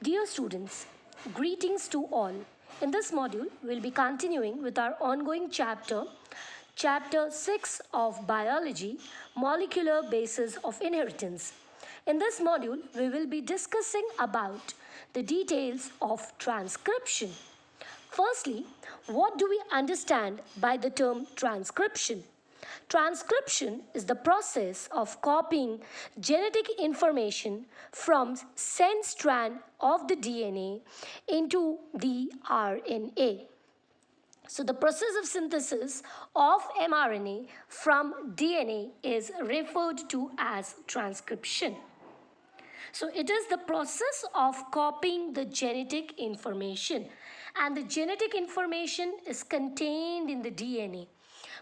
Dear students, greetings to all. In this module, we'll be continuing with our ongoing chapter 6 of Biology, Molecular Basis of Inheritance. In this module, we will be discussing about the details of transcription. Firstly, what do we understand by the term transcription? Transcription is the process of copying genetic information from sense strand of the DNA into the RNA. So the process of synthesis of mRNA from DNA is referred to as transcription. So it is the process of copying the genetic information, and the genetic information is contained in the DNA.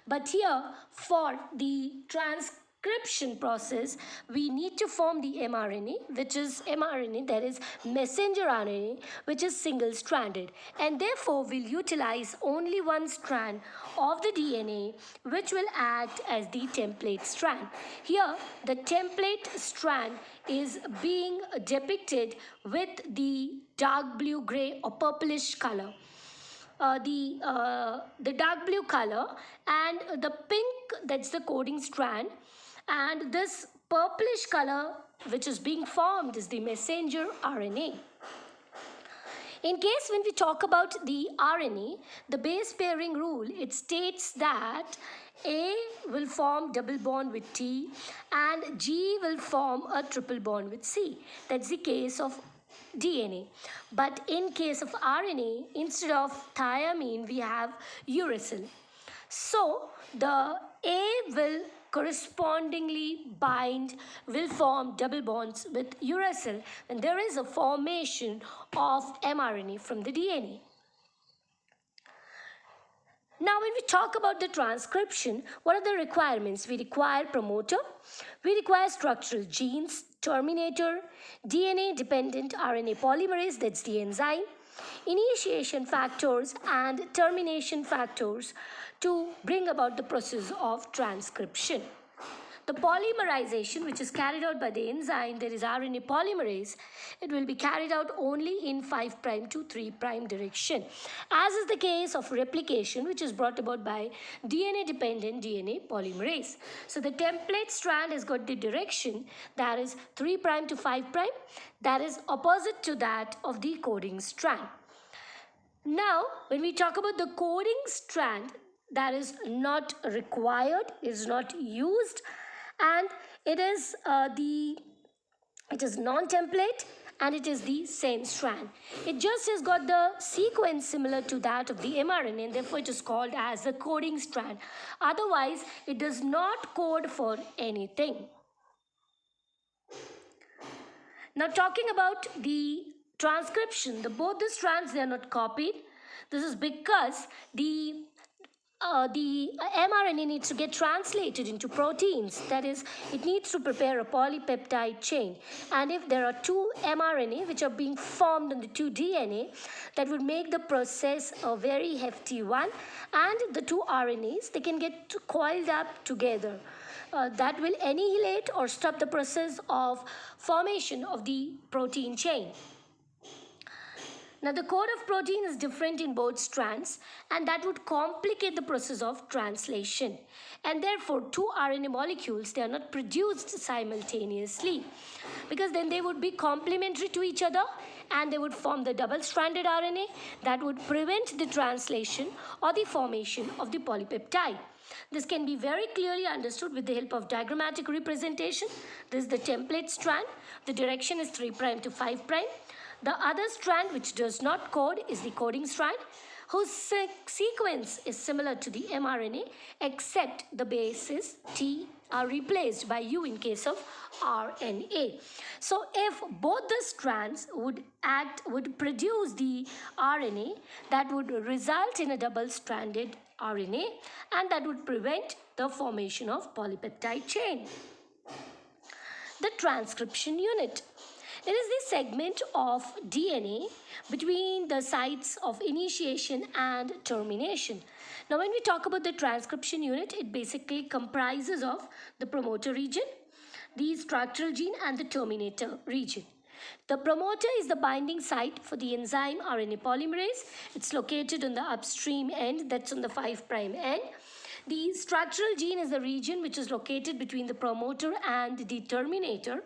But here, for the transcription process, we need to form the mRNA, which is mRNA, that is messenger RNA, which is single stranded, and therefore we'll utilize only one strand of the DNA, which will act as the template strand. Here, the template strand is being depicted with the dark blue, gray, or purplish color. The dark blue color, and the pink, that's the coding strand, and this purplish color which is being formed is the messenger RNA. In case when we talk about the RNA, the base pairing rule, it states that A will form double bond with T and G will form a triple bond with C. That's the case of DNA. But in case of RNA, instead of thiamine, we have uracil. So the A will correspondingly will form double bonds with uracil, and there is a formation of mRNA from the DNA. Now, when we talk about the transcription, what are the requirements? We require promoter, we require structural genes, terminator, DNA-dependent RNA polymerase, that's the enzyme, initiation factors and termination factors to bring about the process of transcription. The polymerization, which is carried out by the enzyme, that is RNA polymerase, it will be carried out only in 5' to 3' direction, as is the case of replication, which is brought about by DNA-dependent DNA polymerase. So the template strand has got the direction that is 3' to 5', that is opposite to that of the coding strand. Now, when we talk about the coding strand, that is not required, is not used, and it is non-template, and it is the same strand. It just has got the sequence similar to that of the mRNA, and therefore it is called as the coding strand. Otherwise, it does not code for anything. Now, talking about the transcription, both the strands, they are not copied. This is because the mRNA needs to get translated into proteins. That is, it needs to prepare a polypeptide chain. And if there are two mRNA which are being formed on the two DNA, that would make the process a very hefty one. And the two RNAs, they can get coiled up together. That will annihilate or stop the process of formation of the protein chain. Now, the code of protein is different in both strands, and that would complicate the process of translation. And therefore, two RNA molecules, they are not produced simultaneously, because then they would be complementary to each other and they would form the double-stranded RNA that would prevent the translation or the formation of the polypeptide. This can be very clearly understood with the help of diagrammatic representation. This is the template strand. The direction is 3' to 5'. The other strand, which does not code, is the coding strand, whose sequence is similar to the mRNA, except the bases T are replaced by U in case of RNA. So if both the strands would produce the RNA, that would result in a double-stranded RNA, and that would prevent the formation of polypeptide chain. The transcription unit. It is the segment of DNA between the sites of initiation and termination. Now, when we talk about the transcription unit, it basically comprises of the promoter region, the structural gene, and the terminator region. The promoter is the binding site for the enzyme RNA polymerase. It's located on the upstream end, that's on the 5' end. The structural gene is the region which is located between the promoter and the terminator.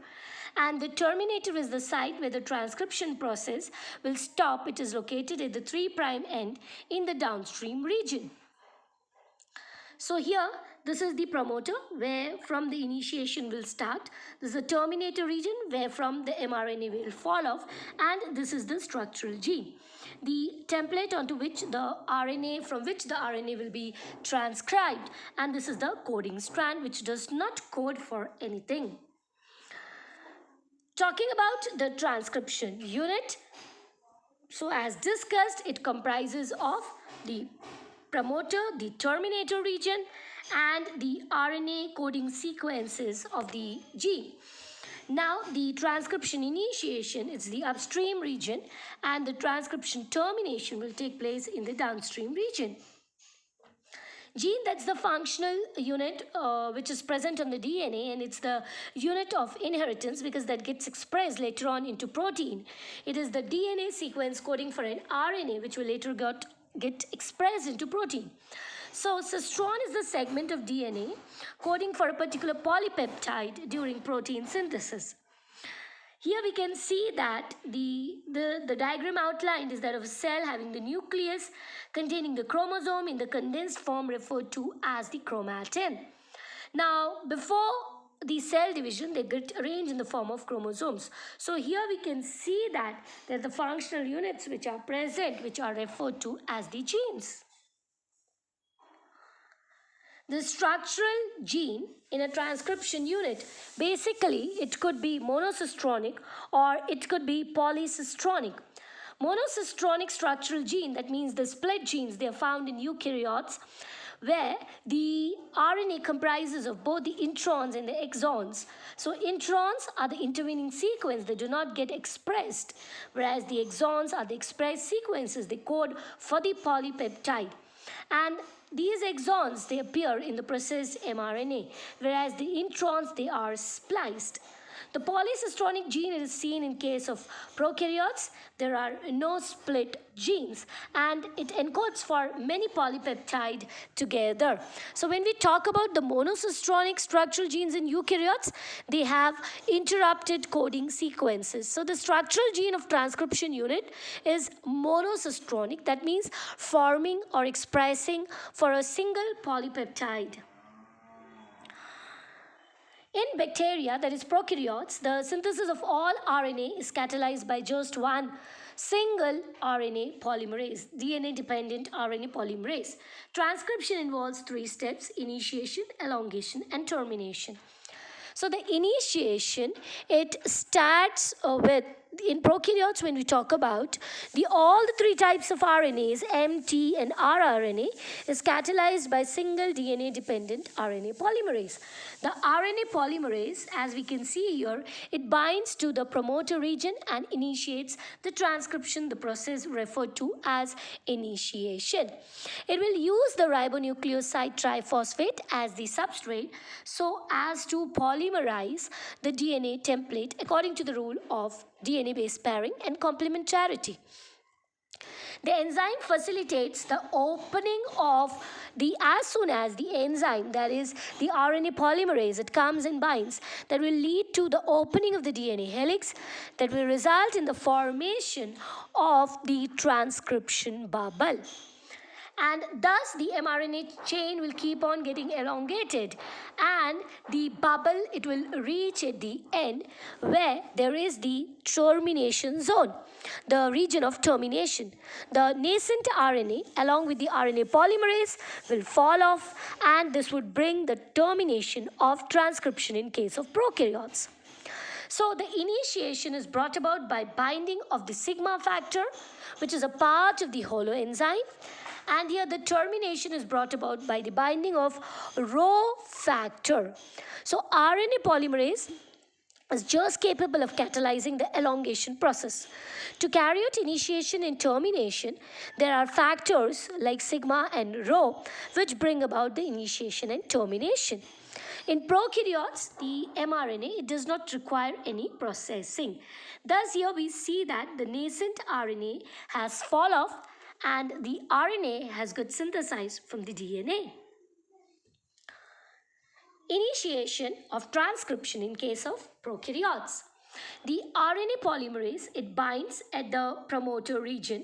And the terminator is the site where the transcription process will stop. It is located at the 3' end in the downstream region. So here, this is the promoter where from the initiation will start. This is the terminator region where from the mRNA will fall off, and this is the structural gene. The template onto which the RNA, from which the RNA will be transcribed, and this is the coding strand which does not code for anything. Talking about the transcription unit, so as discussed, it comprises of the promoter, the terminator region, and the RNA coding sequences of the gene. Now, the transcription initiation is the upstream region, and the transcription termination will take place in the downstream region. Gene, that's the functional unit which is present on the DNA, and it's the unit of inheritance because that gets expressed later on into protein. It is the DNA sequence coding for an RNA which will later get expressed into protein. So cistron is the segment of DNA coding for a particular polypeptide during protein synthesis. Here we can see that the diagram outlined is that of a cell having the nucleus containing the chromosome in the condensed form referred to as the chromatin. Now, before the cell division, they get arranged in the form of chromosomes. So here we can see that there are the functional units which are present, which are referred to as the genes. The structural gene in a transcription unit, basically it could be monocistronic or it could be polycistronic. Monocistronic structural gene, that means the split genes, they are found in eukaryotes, where the RNA comprises of both the introns and the exons. So introns are the intervening sequence, they do not get expressed, whereas the exons are the expressed sequences, they code for the polypeptide. And these exons, they appear in the processed mRNA, whereas the introns, they are spliced. The polycistronic gene is seen in case of prokaryotes. There are no split genes, and it encodes for many polypeptide together. So when we talk about the monocistronic structural genes in eukaryotes, they have interrupted coding sequences. So the structural gene of transcription unit is monocistronic. That means forming or expressing for a single polypeptide. In bacteria, that is prokaryotes, the synthesis of all RNA is catalyzed by just one single RNA polymerase, DNA-dependent RNA polymerase. Transcription involves 3 steps: initiation, elongation, and termination. So the initiation, it starts with, in prokaryotes, when we talk about all the 3 types of RNAs, M, T, and rRNA, is catalyzed by single DNA-dependent RNA polymerase. The RNA polymerase, as we can see here, it binds to the promoter region and initiates the transcription, the process referred to as initiation. It will use the ribonucleoside triphosphate as the substrate so as to polymerize the DNA template according to the rule of DNA-based pairing and complementarity. The enzyme facilitates the opening of as soon as the enzyme, that is the RNA polymerase, it comes and binds, that will lead to the opening of the DNA helix that will result in the formation of the transcription bubble. And thus the mRNA chain will keep on getting elongated, and the bubble, it will reach at the end where there is the termination zone, the region of termination. The nascent RNA along with the RNA polymerase will fall off, and this would bring the termination of transcription in case of prokaryotes. So the initiation is brought about by binding of the sigma factor, which is a part of the holoenzyme. And here the termination is brought about by the binding of Rho factor. So RNA polymerase is just capable of catalyzing the elongation process. To carry out initiation and termination, there are factors like sigma and Rho which bring about the initiation and termination. In prokaryotes, the mRNA it does not require any processing. Thus, here we see that the nascent RNA has fall off and the RNA has got synthesized from the DNA. Initiation of transcription in case of prokaryotes. The RNA polymerase it binds at the promoter region.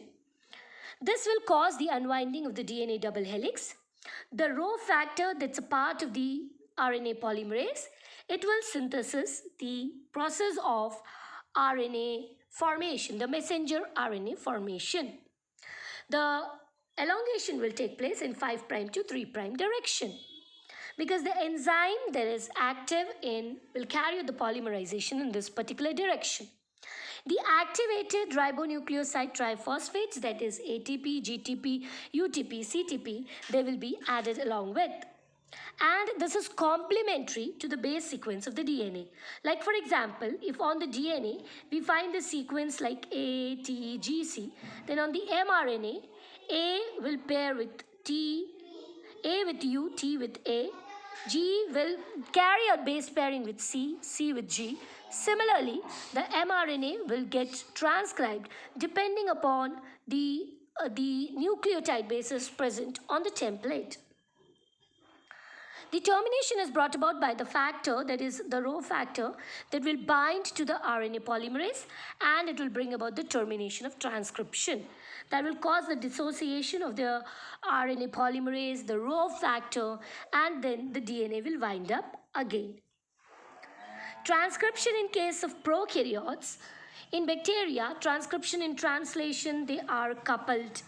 This will cause the unwinding of the DNA double helix. The Rho factor that's a part of the RNA polymerase, it will synthesis the process of RNA formation, the messenger RNA formation. The elongation will take place in 5' to 3' direction because the enzyme that is active in will carry out the polymerization in this particular direction. The activated ribonucleoside triphosphates, that is ATP, GTP, UTP, CTP, they will be added along with. And this is complementary to the base sequence of the DNA. Like for example, if on the DNA we find the sequence like A, T, G, C, then on the mRNA, A will pair with T, A with U, T with A, G will carry out base pairing with C, C with G. Similarly, the mRNA will get transcribed depending upon the nucleotide bases present on the template. The termination is brought about by the factor, that is the Rho factor, that will bind to the RNA polymerase and it will bring about the termination of transcription. That will cause the dissociation of the RNA polymerase, the Rho factor, and then the DNA will wind up again. Transcription in case of prokaryotes. In bacteria, transcription and translation, they are coupled.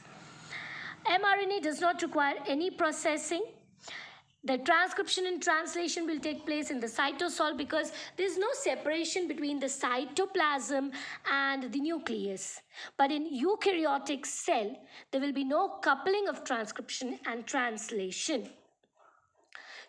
mRNA does not require any processing. The transcription and translation will take place in the cytosol because there is no separation between the cytoplasm and the nucleus. But in eukaryotic cell, there will be no coupling of transcription and translation.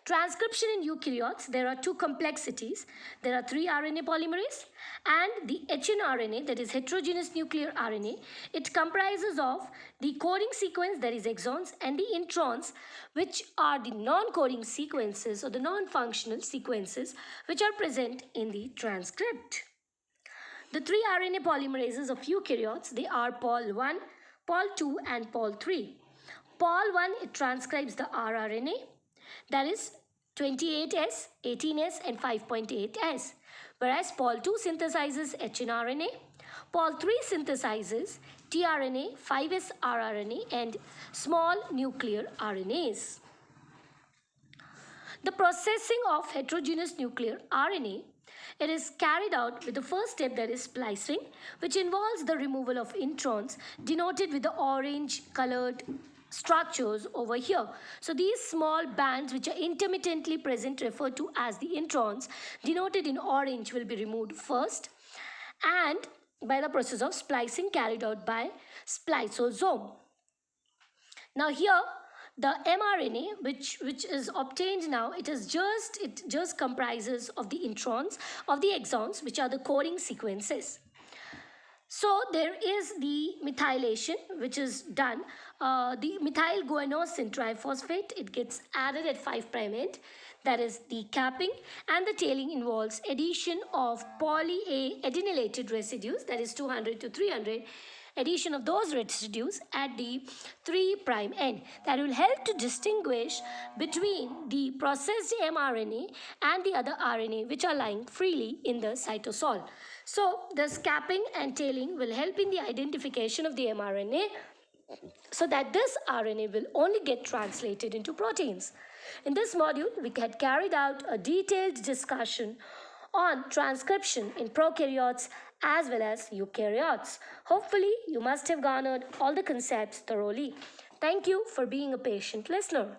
Transcription in eukaryotes, there are two complexities. There are 3 RNA polymerase and the hnRNA, that is heterogeneous nuclear RNA. It comprises of the coding sequence, that is exons, and the introns, which are the non-coding sequences or the non-functional sequences which are present in the transcript. The 3 RNA polymerases of eukaryotes, they are Pol1, Pol2 and Pol3. Pol1, it transcribes the rRNA, that is 28S, 18S and 5.8S. Whereas Pol2 synthesizes hnRNA, Pol3 synthesizes tRNA, 5S rRNA and small nuclear RNAs. The processing of heterogeneous nuclear RNA, it is carried out with the first step, that is splicing, which involves the removal of introns denoted with the orange colored structures over here. So these small bands which are intermittently present referred to as the introns denoted in orange will be removed first and by the process of splicing carried out by spliceosome. Now here the mRNA which is obtained now, it just comprises of the introns of the exons, which are the coding sequences. So there is the methylation which is done. The methyl guanosine triphosphate, it gets added at 5' end. That is the capping, and the tailing involves addition of poly A adenylated residues, that is 200 to 300, addition of those residues at the 3' end. That will help to distinguish between the processed mRNA and the other RNA which are lying freely in the cytosol. So this capping and tailing will help in the identification of the mRNA so that this RNA will only get translated into proteins. In this module, we had carried out a detailed discussion on transcription in prokaryotes as well as eukaryotes. Hopefully, you must have garnered all the concepts thoroughly. Thank you for being a patient listener.